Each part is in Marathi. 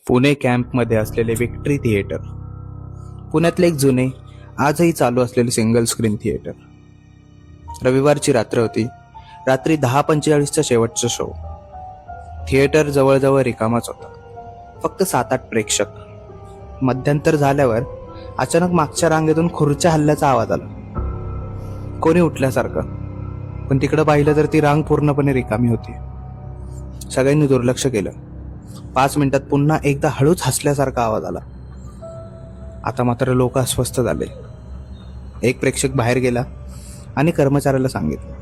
पुणे कॅम्पमध्ये असलेले विक्ट्री थिएटर, पुण्यातले एक जुने आजही चालू असलेले सिंगल स्क्रीन थिएटर. रविवारची रात्र होती. रात्री 10:45चा शेवटचा शो. थिएटर जवळजवळ रिकामाच होता. फक्त 7-8 प्रेक्षक. मध्यंतर झाल्यावर अचानक मागच्या रांगेतून खुर्च्या हल्ल्याचा आवाज आला. कोणी उठल्यासारखं. पण तिकडं पाहिलं तर ती रांग पूर्णपणे रिकामी होती. सगळ्यांनी दुर्लक्ष केलं. 5 मिनिटात पुन्हा एकदा हळूच हसल्यासारखा आवाज आला. आता मात्र लोक अस्वस्थ झाले. एक प्रेक्षक बाहेर गेला आणि कर्मचाऱ्याला सांगितलं.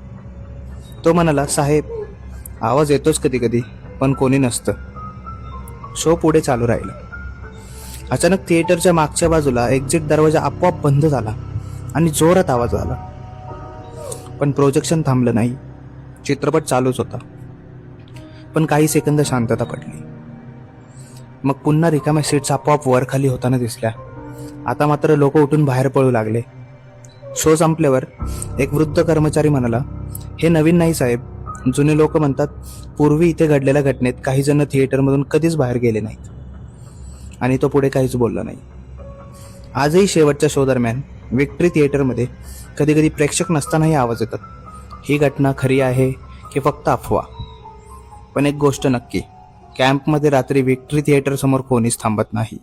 तो म्हणाला, साहेब, आवाज येतोच कधी कधी, पण कोणी नसतं. शो पुढे चालू राहिला. अचानक थिएटरच्या मागच्या बाजूला एक्झिट दरवाजा आपोआप बंद झाला आणि जोरात आवाज आला. पण प्रोजेक्शन थांबलं नाही. चित्रपट चालूच होता. पण काही सेकंद शांतता पडली. मग पुन्हा रिकाम्या सीट्स आपोआप वर खाली होताना दिसल्या. आता मात्र लोक उठून बाहेर पळू लागले. शो संपल्यावर एक वृद्ध कर्मचारी म्हणाला, हे नवीन नाही साहेब. जुने लोक म्हणतात पूर्वी इथे घडलेल्या घटनेत काही जण थिएटरमधून कधीच बाहेर गेले नाहीत. आणि तो पुढे काहीच बोलला नाही. आजही शेवटच्या शो दरम्यान विक्ट्री थिएटरमध्ये कधी कधी प्रेक्षक नसतानाही आवाज येतात. ही घटना खरी आहे की फक्त अफवा? पण एक गोष्ट नक्की, कॅम्पमध्ये रात्री विक्ट्री थिएटर समोर कोणीच थांबत नाही.